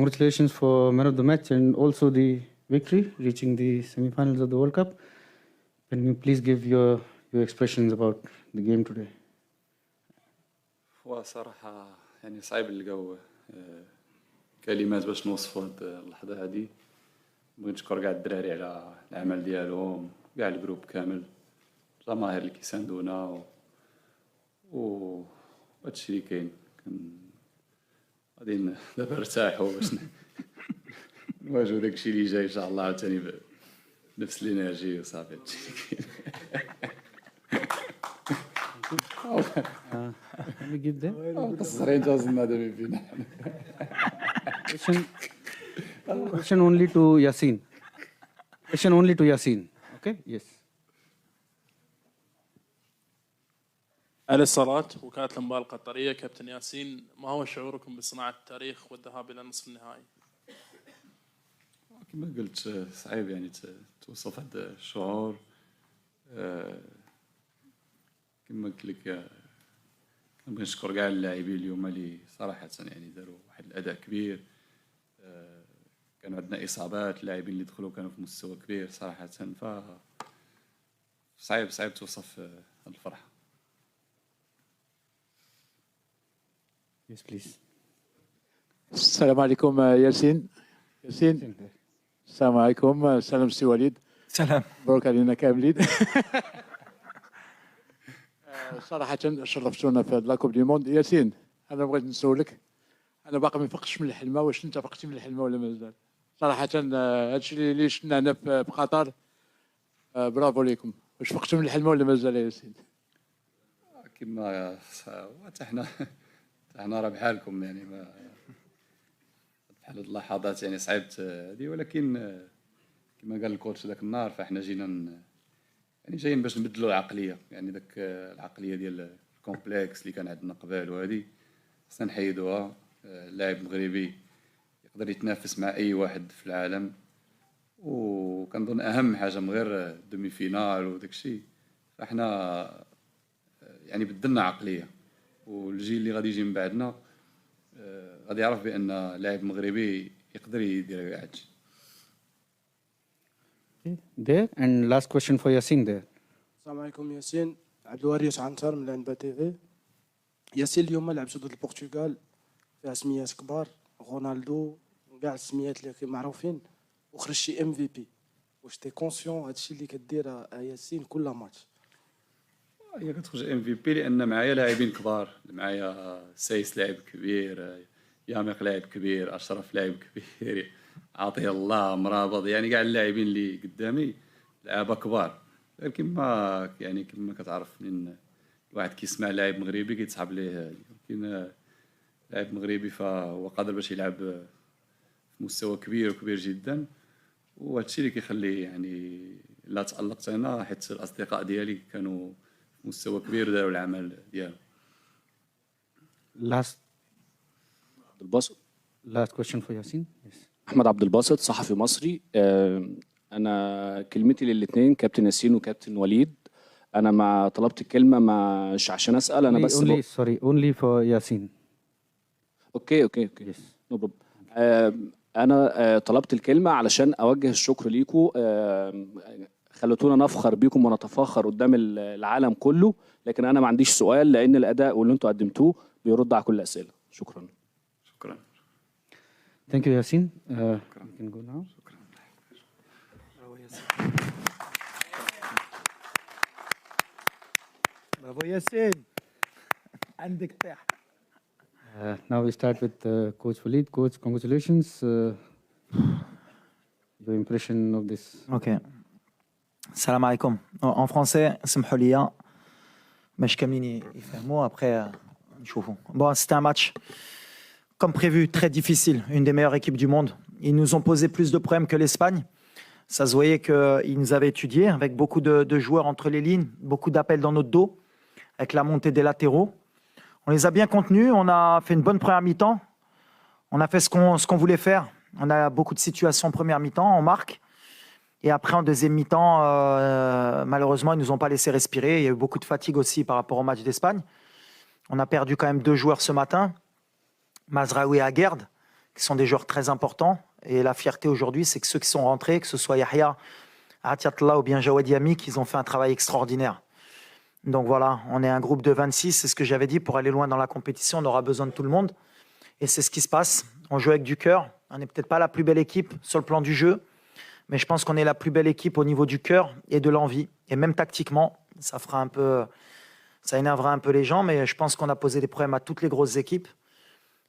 congratulations for man of the match and also the victory, reaching the semi-finals of the World Cup. Can you please give your expressions about the game today? هو صراحة يعني صعيب نلقاو كلمات باش نوصفوا هاد اللحظة هادي. بغيت نشكر كاع الدراري على العمل ديالهم، كاع الجروب كامل، الجماهير اللي كيساندونا و هادشي اللي كاين. غادي دابا نرتاحوا باش نواجهوا داكشي اللي جاي ان شاء الله عاوتاني بنفس الانرجي وصافي. هادشي اللي كاين. Can we give them? قصرين جازنا دابا فينا. Question only to Yasin. Question only to Yasin. Okay? Yes. على الصلاة وكالة الأنباء القطرية. كابتن ياسين، ما هو شعوركم بصناعة التاريخ والذهاب إلى نصف النهائي؟ كما قلت صعيب يعني توصف هذا الشعور. كما قلت لك كنبغي نشكر كاع اللاعبين اليوم اللي صراحة يعني داروا واحد الأداء كبير. كانوا عندنا إصابات، اللاعبين اللي دخلوا كانوا في مستوى كبير صراحة. صعيب توصف هذه الفرحة. Yes, please. السلام عليكم ياسين. السلام عليكم. سلام سي وليد. سلام. مبروك علينا كاملين. صراحة شرفتونا في لا كوب دي موند. ياسين، أنا بغيت نسولك، أنا باقي ما فقتش من الحلمة، واش أنت فقتي من الحلمة ولا مازال؟ صراحة هادشي اللي شفنا هنا في قطر، برافو ليكم. واش فقتوا من الحلمة ولا مازال يا ياسين؟ كما حتى حنا راه بحالكم يعني بحال هاد اللحظات يعني صعيبت هذه، ولكن كما قال الكوتش ذاك النهار فاحنا جينا يعني جايين باش نبدلوا العقليه، يعني داك العقليه ديال الكومبلكس اللي كان عندنا قبل وهذه خصنا نحيدوها. اللاعب مغربي يقدر يتنافس مع اي واحد في العالم، وكنظن اهم حاجه من غير دومي فينال وداك الشيء فاحنا يعني بدلنا عقليه، والجيل اللي غادي يجي من بعدنا غادي يعرف بان لاعب مغربي يقدر يدير كاع هادشي. There and last question for Yasin there. السلام عليكم ياسين. عبد الوريث عنتر من الانبا تي في. ياسين، اليوم لعبتو ضد البرتغال فيها سميات كبار، رونالدو وكاع السميات اللي معروفين، وخرجتي ام في بي. واش تي كونسيون هادشي اللي كدير ياسين كل ماتش؟ هي كتخرج ام في بي لان معايا لاعبين كبار، معايا سايس لاعب كبير، ياميق لاعب كبير، اشرف لاعب كبير، عطيه الله، مرابط، يعني كاع اللاعبين اللي قدامي لعابه كبار. لكن ما يعني كما كتعرف من الواحد كيسمع لاعب مغربي كيتصحاب ليه، لكن لاعب مغربي فهو قادر باش يلعب في مستوى كبير وكبير جدا، وهادشي اللي كيخليه يعني لا تألقت انا حيت الاصدقاء ديالي كانوا في مستوى كبير وداروا العمل ديالهم. Last عبد الباسط. last question for Yasin. Yes. احمد عبد الباسط، صحفي مصري. انا كلمتي للاثنين، كابتن ياسين وكابتن وليد. انا ما طلبت الكلمه مش عشان اسال، انا بس only for Yasin. اوكي. Yes. نو بروبلم. انا طلبت الكلمه علشان اوجه الشكر ليكم. خلتونا نفخر بيكم ونتفاخر قدام العالم كله، لكن انا ما عنديش سؤال لان الاداء واللي انتوا قدمتوه بيرد على كل الاسئله. شكرا. Thank you, Yasin. You can go now. برافو ياسين، عندك طيح. Now we start with Coach Walid. Coach, congratulations. Your impression of this. Ok. Salam alaikum. En français, سمحوا لي باش كاملين يفهموا après نشوفوا. Bon, c'était un match comme prévu très difficile, une des meilleures équipes du monde. Ils nous ont posé plus de problèmes que l'Espagne. Ça se voyait qu'ils nous avaient étudiés avec beaucoup de joueurs entre les lignes, beaucoup d'appels dans notre dos, avec la montée des latéraux. On les a bien contenus, on a fait une bonne première mi-temps. On a fait ce qu'on voulait faire. On a beaucoup de situations en première mi-temps, on marque. Et après, en deuxième mi-temps, malheureusement, ils ne nous ont pas laissé respirer. Il y a eu beaucoup de fatigue aussi par rapport au match d'Espagne. On a perdu quand même 2 joueurs ce matin, Mazraoui et Aguerd, qui sont des joueurs très importants. Et la fierté aujourd'hui, c'est que ceux qui sont rentrés, que ce soit Yahya, Atiatla ou bien Jawad Yami, qu'ils ont fait un travail extraordinaire. Donc voilà, on est un groupe de 26, c'est ce que j'avais dit, pour aller loin dans la compétition, on aura besoin de tout le monde. Et c'est ce qui se passe. On joue avec du cœur. On n'est peut-être pas la plus belle équipe sur le plan du jeu, mais je pense qu'on est la plus belle équipe au niveau du cœur et de l'envie. Et même tactiquement, ça énervera un peu les gens, mais je pense qu'on a posé des problèmes à toutes les grosses équipes.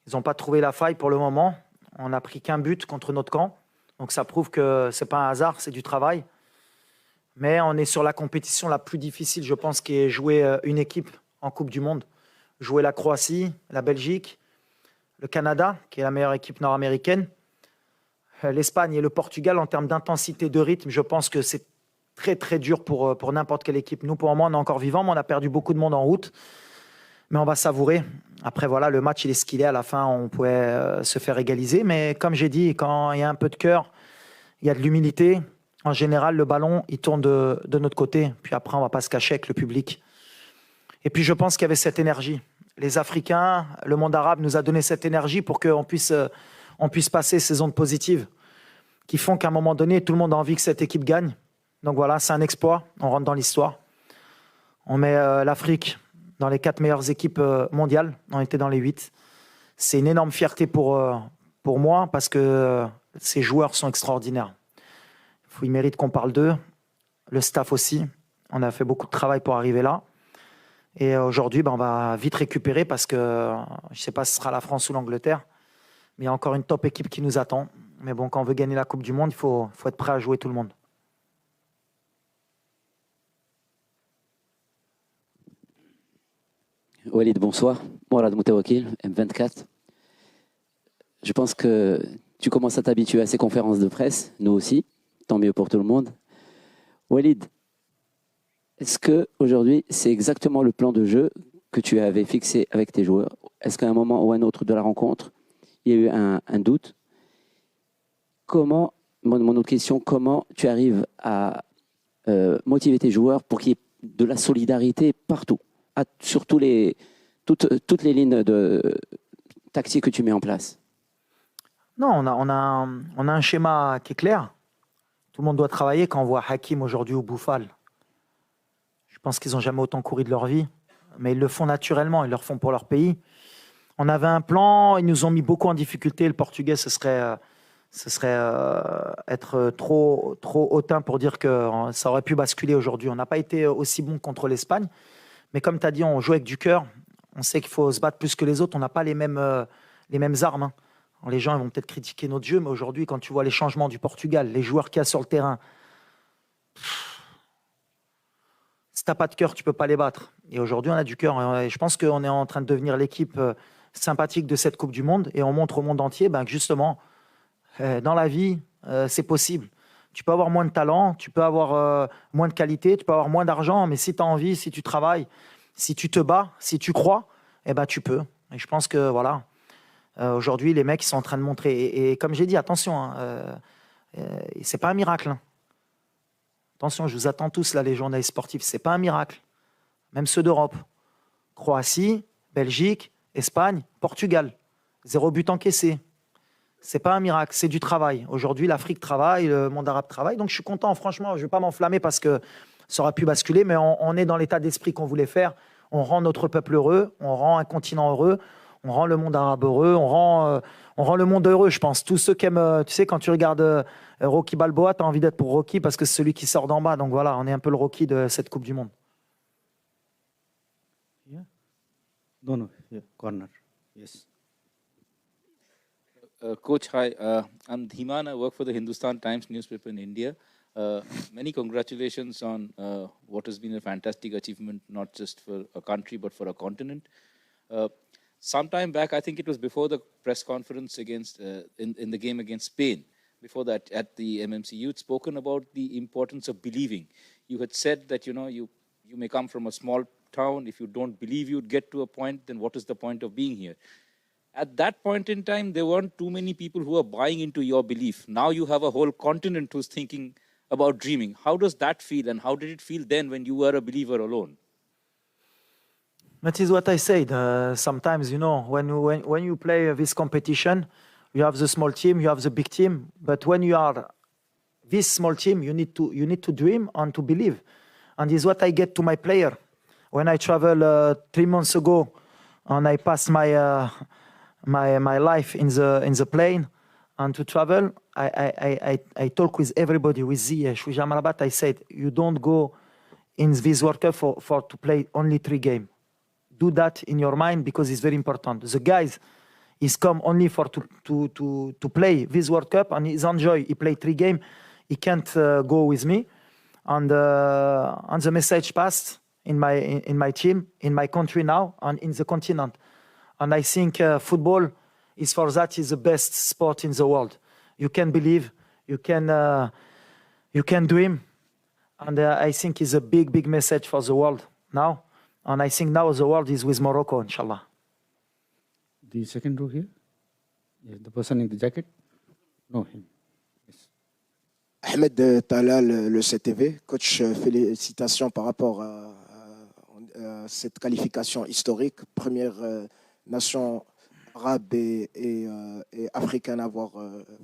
Ils n'ont pas trouvé la faille pour le moment. On n'a pris qu'un but contre notre camp. Donc ça prouve que ce n'est pas un hasard, c'est du travail. Mais on est sur la compétition la plus difficile, je pense, qui est jouer une équipe en Coupe du Monde. Jouer la Croatie, la Belgique, le Canada, qui est la meilleure équipe nord-américaine, l'Espagne et le Portugal. En termes d'intensité de rythme, je pense que c'est très très dur pour n'importe quelle équipe. Nous, pour le moment, on est encore vivants, mais on a perdu beaucoup de monde en route. Mais on va savourer. Après, voilà, le match, il est ce qu'il est. À la fin, on pouvait se faire égaliser. Mais comme j'ai dit, quand il y a un peu de cœur, il y a de l'humilité. En général, le ballon, il tourne de notre côté. Puis après, on ne va pas se cacher avec le public. Et puis, je pense qu'il y avait cette énergie. Les Africains, le monde arabe nous a donné cette énergie pour qu'on puisse passer ces ondes positives qui font qu'à un moment donné, tout le monde a envie que cette équipe gagne. Donc voilà, c'est un exploit. On rentre dans l'histoire. On met l'Afrique dans les 4 meilleures équipes mondiales. On était dans les 8. C'est une énorme fierté pour moi parce que ces joueurs sont extraordinaires. Il mérite qu'on parle d'eux. Le staff aussi. On a fait beaucoup de travail pour arriver là. Et aujourd'hui, on va vite récupérer parce que je ne sais pas si ce sera la France ou l'Angleterre. Mais il y a encore une top équipe qui nous attend. Mais bon, quand on veut gagner la Coupe du Monde, il faut être prêt à jouer tout le monde. Walid, bonsoir. Mourad Moutawakil, M24. Je pense que tu commences à t'habituer à ces conférences de presse, nous aussi. Tant mieux pour tout le monde. Walid, est-ce qu'aujourd'hui, c'est exactement le plan de jeu que tu avais fixé avec tes joueurs? Est-ce qu'à un moment ou un autre de la rencontre, il y a eu un doute? Mon autre question, comment tu arrives à motiver tes joueurs pour qu'il y ait de la solidarité partout, sur toutes les lignes tactiques que tu mets en place? Non, on a un schéma qui est clair. Tout le monde doit travailler. Quand on voit Hakim aujourd'hui ou Bouffal, je pense qu'ils n'ont jamais autant couru de leur vie, mais ils le font naturellement, ils le font pour leur pays. On avait un plan, ils nous ont mis beaucoup en difficulté. Le Portugais, ce serait être trop hautain pour dire que ça aurait pu basculer aujourd'hui. On n'a pas été aussi bon contre l'Espagne, mais comme tu as dit, on joue avec du cœur. On sait qu'il faut se battre plus que les autres. On n'a pas les mêmes armes. Hein. Les gens ils vont peut-être critiquer notre jeu, mais aujourd'hui, quand tu vois les changements du Portugal, les joueurs qu'il y a sur le terrain, si tu n'as pas de cœur, tu ne peux pas les battre. Et aujourd'hui, on a du cœur. Et je pense qu'on est en train de devenir l'équipe sympathique de cette Coupe du Monde. Et on montre au monde entier que justement, dans la vie, c'est possible. Tu peux avoir moins de talent, tu peux avoir moins de qualité, tu peux avoir moins d'argent, mais si tu as envie, si tu travailles, si tu te bats, si tu crois, tu peux. Et je pense que voilà, aujourd'hui, les mecs ils sont en train de montrer. Et comme j'ai dit, attention, c'est pas un miracle. Hein. Attention, je vous attends tous là, les journalistes sportifs. C'est pas un miracle. Même ceux d'Europe. Croatie, Belgique, Espagne, Portugal. 0 but encaissé. C'est pas un miracle, c'est du travail. Aujourd'hui, l'Afrique travaille, le monde arabe travaille. Donc, je suis content, franchement. Je ne vais pas m'enflammer parce que ça aurait pu basculer, mais on est dans l'état d'esprit qu'on voulait faire. On rend notre peuple heureux, on rend un continent heureux, on rend le monde arabe heureux, on rend le monde heureux, je pense. Tous ceux qui aiment, tu sais, quand tu regardes Rocky Balboa, tu as envie d'être pour Rocky parce que c'est celui qui sort d'en bas. Donc voilà, on est un peu le Rocky de cette Coupe du Monde. Yeah. No, yeah, corner. Yes. Coach, hi. I'm Dhiman. I work for the Hindustan Times newspaper in India. Many congratulations on what has been a fantastic achievement, not just for a country, but for a continent. Some time back, I think it was before the press conference in the game against Spain, before that at the MMC, you'd spoken about the importance of believing. You had said that, you may come from a small town. If you don't believe you'd get to a point, then what is the point of being here? At that point in time, there weren't too many people who were buying into your belief. Now you have a whole continent who's thinking about dreaming. How does that feel, and how did it feel then when you were a believer alone? That is what I said. Sometimes, when you play this competition, You have the small team, you have the big team, but when you are this small team, you need to dream and to believe. And this is what I get to my player. When I travel 3 months ago, and I passed my life in the plane, and to travel, I talk with everybody, with Ziyech, with Amrabat. I said, you don't go in this World Cup for to play only 3 games. Do that in your mind because it's very important. The guys is come only for to play this World Cup and he's enjoy. He play 3 games. He can't go with me. And the message passed in my team, in my country now, and in the continent. And I think football is for that is the best sport in the world. You can believe, you can dream, and I think it's a big message for the world now. And I think now the world is with Morocco, inshallah. The second row here. Yeah, the person in the jacket. No, him. Yes. Ahmed Talal, le CTV. Coach, félicitations par rapport à cette qualification historique. Première nation arabe et africaine à avoir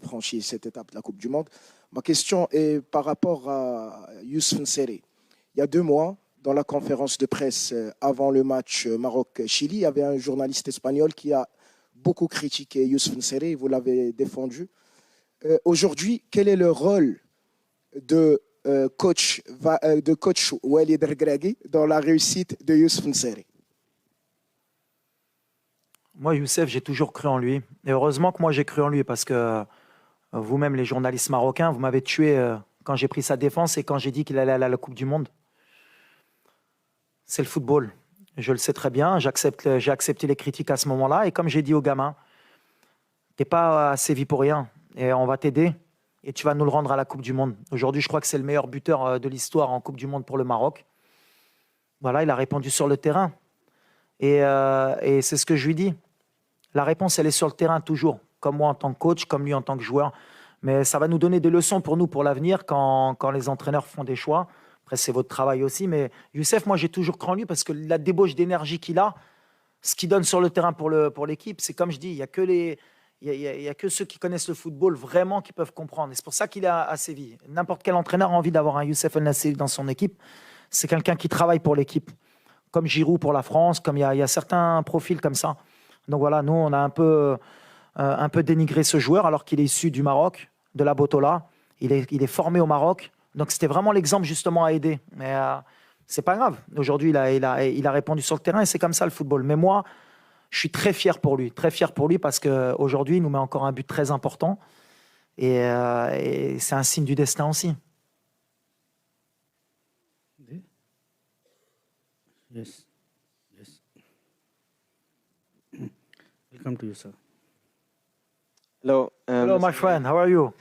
franchi cette étape de la Coupe du Monde. Ma question est par rapport à Youssouf N'Sery. Il y a 2 mois, dans la conférence de presse avant le match Maroc-Chili, il y avait un journaliste espagnol qui a beaucoup critiqué Youssouf N'Sery, vous l'avez défendu. Aujourd'hui, quel est le rôle de coach Walid Regragui dans la réussite de Youssouf N'Sery? Moi, Youssef, j'ai toujours cru en lui. Et heureusement que moi, j'ai cru en lui parce que vous-même, les journalistes marocains, vous m'avez tué quand j'ai pris sa défense et quand j'ai dit qu'il allait aller à la Coupe du Monde. C'est le football. Je le sais très bien. J'ai accepté les critiques à ce moment-là. Et comme j'ai dit aux gamins, t'es pas à Séville pour rien. Et on va t'aider. Et tu vas nous le rendre à la Coupe du Monde. Aujourd'hui, je crois que c'est le meilleur buteur de l'histoire en Coupe du Monde pour le Maroc. Voilà, il a répondu sur le terrain. Et c'est ce que je lui dis. La réponse, elle est sur le terrain toujours. Comme moi en tant que coach, comme lui en tant que joueur. Mais ça va nous donner des leçons pour nous, pour l'avenir, quand les entraîneurs font des choix. Après, c'est votre travail aussi. Mais Youssef, moi, j'ai toujours cru en lui parce que la débauche d'énergie qu'il a, ce qu'il donne sur le terrain pour l'équipe, c'est comme je dis, il n'y a que ceux qui connaissent le football vraiment qui peuvent comprendre. Et c'est pour ça qu'il est à Séville. N'importe quel entraîneur a envie d'avoir un Youssef El Nassiri dans son équipe. C'est quelqu'un qui travaille pour l'équipe. Comme Giroud pour la France, comme il y a certains profils comme ça. Donc voilà, nous, on a un peu dénigré ce joueur alors qu'il est issu du Maroc, de la Botola. Il est formé au Maroc. Donc c'était vraiment l'exemple justement à aider. Mais c'est pas grave. Aujourd'hui, il a répondu sur le terrain et c'est comme ça le football. Mais moi, je suis très fier pour lui parce qu'aujourd'hui, il nous met encore un but très important. Et c'est un signe du destin aussi. Yes. Welcome to you, sir. Hello. Hello, my friend. How are you?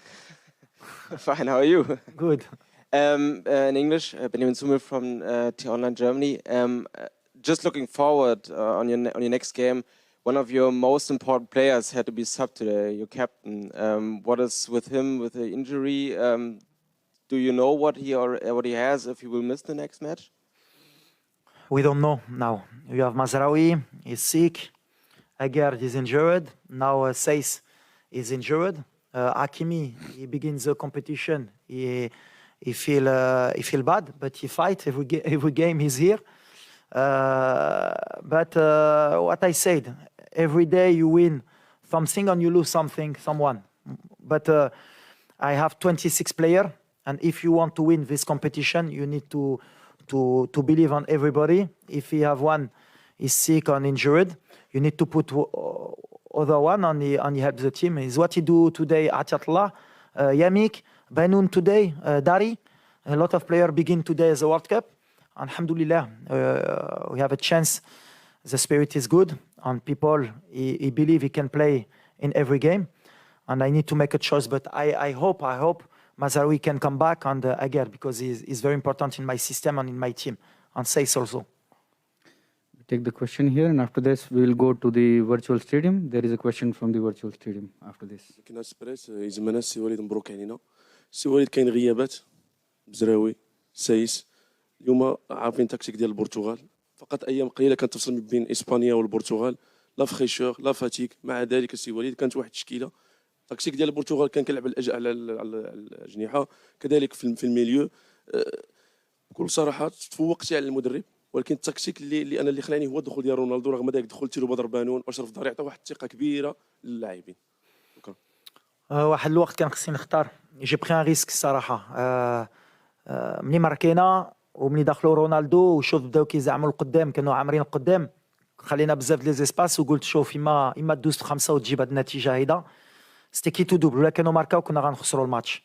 Fine. How are you? Good. In English, Benjamin Sumil from T-Online Germany. Just looking forward on your next game, one of your most important players had to be subbed today, your captain. What is with him with the injury? Do you know what he has if he will miss the next match? We don't know now. You have Mazraoui, he's sick. Aguerd is injured. Now Seyss is injured. Hakimi, he begins the competition. He feel bad, but he fight every game. He's here. But what I said, every day you win something and you lose someone. But I have 26 players, and if you want to win this competition, you need to believe on everybody. If you have one is sick or injured, you need to put other one and he helps the team. Is what he do today. Atiatullah, Yamik, Benoun today, Dari. A lot of players begin today as a World Cup. Alhamdulillah, we have a chance. The spirit is good, and people he believe he can play in every game. And I need to make a choice, but I hope Mazraoui can come back and Aguerd because he's very important in my system and in my team, and Seyss also. We take the question here, and after this we will go to the virtual stadium. There is a question from the virtual stadium after this. كنا سبريس يزمنا السي وليد مبروك علينا. السي وليد كاين غيابات مزراوي سايس اليوم عارفين تكتيك ديال البرتغال فقط ايام قليله كانت تفصل بين اسبانيا والبرتغال لا فخيشور لا فاتيك مع ذلك السي وليد كانت واحد التشكيله التكتيك ديال البرتغال كان كيلعب على الاجنحه، كذلك في الميليو. بكل صراحه تفوقتي على المدرب، ولكن التكتيك اللي خلاني هو الدخول ديال رونالدو، رغم ذلك دخول تيلو بدر بانون واشرف داري عطى واحد الثقه كبيره للاعبين. شكرا. واحد الوقت كان خصني نختار، جي بري ان ريسك الصراحه. ملي ماركينا وملي دخلوا رونالدو وشوف بداو كيزعموا القدام، كانوا عامرين القدام، خلينا بزاف لي زيسباس وقلت شوف اما دوز في 5 وتجيب هاد النتيجه هيدا. سيتي كي تو دوبل، ولا كانوا ماركاو كنا غنخسروا الماتش.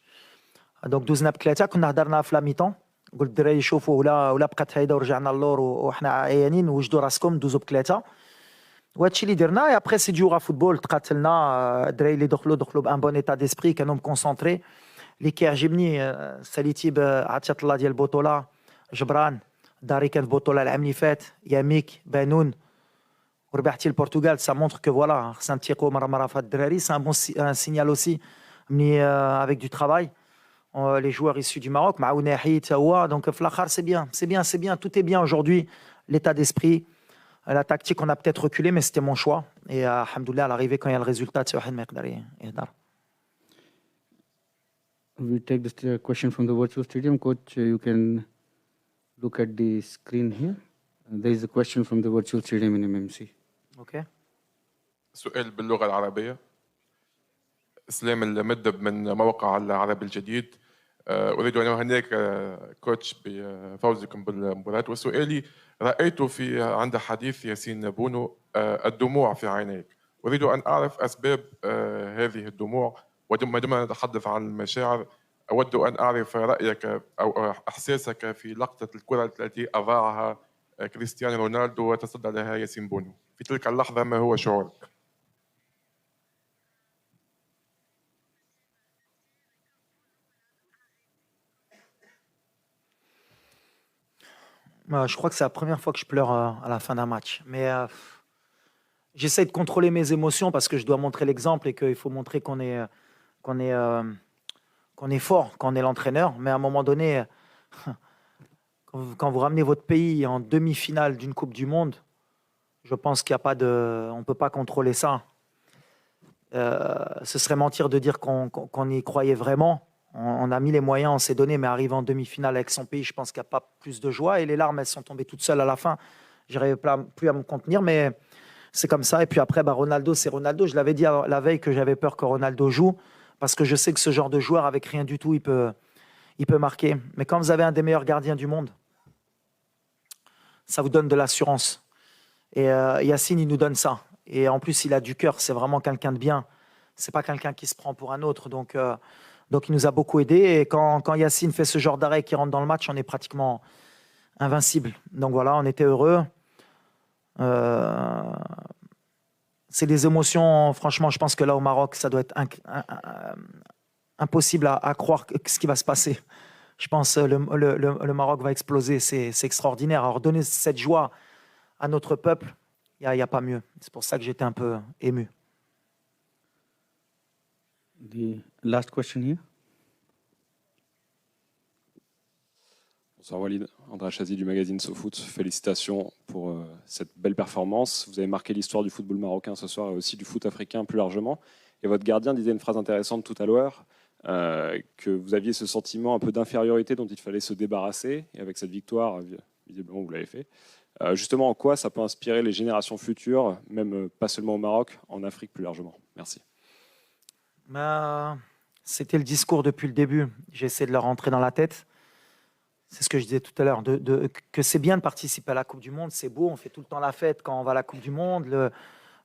دونك دوزنا بثلاثه، كنا هضرنا في لا ميتون، قلت الدراري شوفوا ولا بقات هيدا ورجعنا اللور وحنا عيانين، وجدوا راسكم دوزوا بثلاثه. وهادشي اللي درنا. ابخي سي ديورا فوتبول، تقاتلنا، الدراري اللي دخلوا بان بون ايتا ديسبري، كانوا مكونسونطري. اللي كيعجبني ساليتي بعطيه الله ديال البطوله، جبران داري كان في بطوله العام اللي فات، ياميك بانون، وربحتي البرتغال. سا مونتر كو فوالا خصنا نتيقوا مره في هاد الدراري. سي ان بون سينيال اوسي ملي افيك دو ترافاي les joueurs issus du Maroc, Maouna Haït, Tawa. Donc, Flachar, c'est bien, tout est bien aujourd'hui. L'état d'esprit, la tactique, on a peut-être reculé, mais c'était mon choix. Et alhamdoulilah, à l'arrivée, quand il y a le résultat, c'est Wahed Mekdari. We take the question from the virtual stadium. Coach, you can look at the screen here. There is a question from the virtual stadium in MMC. Okay. سؤال باللغة العربية. إسلام المدب من موقع العربي الجديد. أريد أن أهنئك كوتش بفوزكم بالمباراة، وسؤالي رأيت عند حديث ياسين بونو الدموع في عينيك. أريد أن أعرف أسباب هذه الدموع، وما دمنا نتحدث عن المشاعر أود أن أعرف رأيك أو إحساسك في لقطة الكرة التي أضاعها كريستيانو رونالدو وتصدى لها ياسين بونو. في تلك اللحظة ما هو شعورك؟ Je crois que c'est la première fois que je pleure à la fin d'un match. Mais j'essaie de contrôler mes émotions parce que je dois montrer l'exemple et qu'il faut montrer qu'on est fort, qu'on est l'entraîneur. Mais à un moment donné, quand vous ramenez votre pays en demi-finale d'une Coupe du Monde, je pense qu'il n'y a pas de... On ne peut pas contrôler ça. Ce serait mentir de dire qu'on y croyait vraiment. On a mis les moyens, on s'est donné, mais arrivé en demi-finale avec son pays, je pense qu'il n'y a pas plus de joie. Et les larmes, elles sont tombées toutes seules à la fin. Je n'arrivais plus à me contenir, mais c'est comme ça. Et puis après, Ronaldo, c'est Ronaldo. Je l'avais dit la veille que j'avais peur que Ronaldo joue, parce que je sais que ce genre de joueur, avec rien du tout, il peut marquer. Mais quand vous avez un des meilleurs gardiens du monde, ça vous donne de l'assurance. Et Yacine, il nous donne ça. Et en plus, il a du cœur. C'est vraiment quelqu'un de bien. C'est pas quelqu'un qui se prend pour un autre. Donc il nous a beaucoup aidés. Et quand Yacine fait ce genre d'arrêt qui rentre dans le match, on est pratiquement invincible. Donc voilà, on était heureux. C'est des émotions. Franchement, je pense que là au Maroc, ça doit être impossible à croire ce qui va se passer. Je pense que le Maroc va exploser. C'est extraordinaire. Alors donner cette joie à notre peuple, il n'y a pas mieux. C'est pour ça que j'étais un peu ému. The last question here. Bonsoir Walid, André Chazi du magazine SoFoot. Félicitations pour cette belle performance. Vous avez marqué l'histoire du football marocain ce soir et aussi du foot africain plus largement. Et votre gardien disait une phrase intéressante tout à l'heure, que vous aviez ce sentiment un peu d'infériorité dont il fallait se débarrasser. Et avec cette victoire, visiblement vous l'avez fait. Justement, en quoi ça peut inspirer les générations futures, même pas seulement au Maroc, en Afrique plus largement? Merci. C'était le discours depuis le début. J'ai essayé de leur rentrer dans la tête. C'est ce que je disais tout à l'heure, que c'est bien de participer à la Coupe du Monde, c'est beau, on fait tout le temps la fête quand on va à la Coupe du Monde,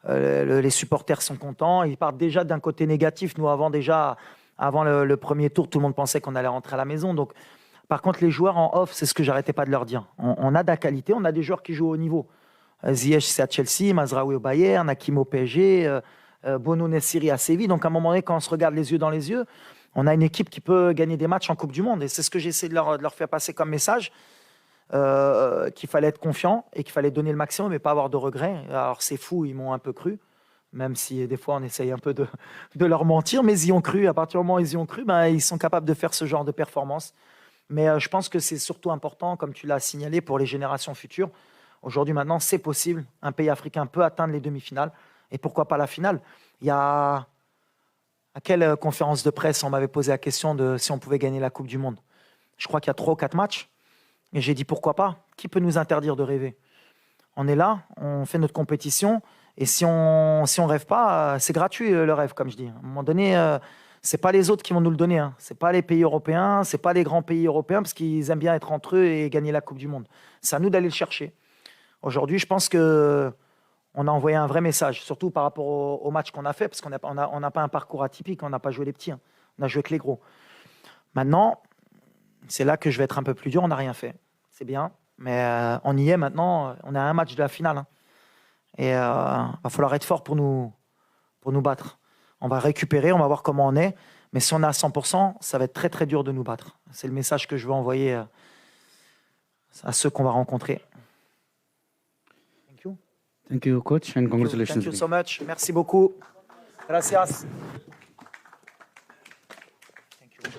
les supporters sont contents, ils partent déjà d'un côté négatif. Nous, avant le premier tour, tout le monde pensait qu'on allait rentrer à la maison. Donc, par contre, les joueurs en off, c'est ce que j'arrêtais pas de leur dire. On a de la qualité, on a des joueurs qui jouent au niveau. Ziyech, c'est à Chelsea, Mazraoui au Bayern, Hakim au PSG, Bono Nessiri à Séville. Donc, à un moment donné, quand on se regarde les yeux dans les yeux, on a une équipe qui peut gagner des matchs en Coupe du Monde. Et c'est ce que j'essaie de leur faire passer comme message, qu'il fallait être confiant et qu'il fallait donner le maximum et pas avoir de regrets. Alors, c'est fou, ils m'ont un peu cru, même si des fois, on essaye un peu de leur mentir, mais ils y ont cru. À partir du moment où ils y ont cru, ils sont capables de faire ce genre de performance. Mais je pense que c'est surtout important, comme tu l'as signalé, pour les générations futures. Aujourd'hui, maintenant, c'est possible. Un pays africain peut atteindre les demi-finales. Et pourquoi pas la finale? Il y a À quelle conférence de presse on m'avait posé la question de si on pouvait gagner la Coupe du Monde? Je crois qu'il y a 3 ou 4 matchs. Et j'ai dit pourquoi pas? Qui peut nous interdire de rêver? On est là, on fait notre compétition. Et si on rêve pas, c'est gratuit le rêve, comme je dis. À un moment donné, c'est pas les autres qui vont nous le donner. Hein. C'est pas les pays européens, c'est pas les grands pays européens parce qu'ils aiment bien être entre eux et gagner la Coupe du Monde. C'est à nous d'aller le chercher. Aujourd'hui, je pense que on a envoyé un vrai message, surtout par rapport au match qu'on a fait, parce qu'on n'a pas un parcours atypique, on n'a pas joué les petits, hein. On a joué avec les gros. Maintenant, c'est là que je vais être un peu plus dur, on n'a rien fait. C'est bien, mais on y est maintenant, on est à un match de la finale. Hein. Et il va falloir être fort pour nous battre. On va récupérer, on va voir comment on est, mais si on est à 100%, ça va être très très dur de nous battre. C'est le message que je veux envoyer à ceux qu'on va rencontrer. Thank you, coach, and congratulations. Thank you so much. Merci beaucoup. Gracias. Thank you.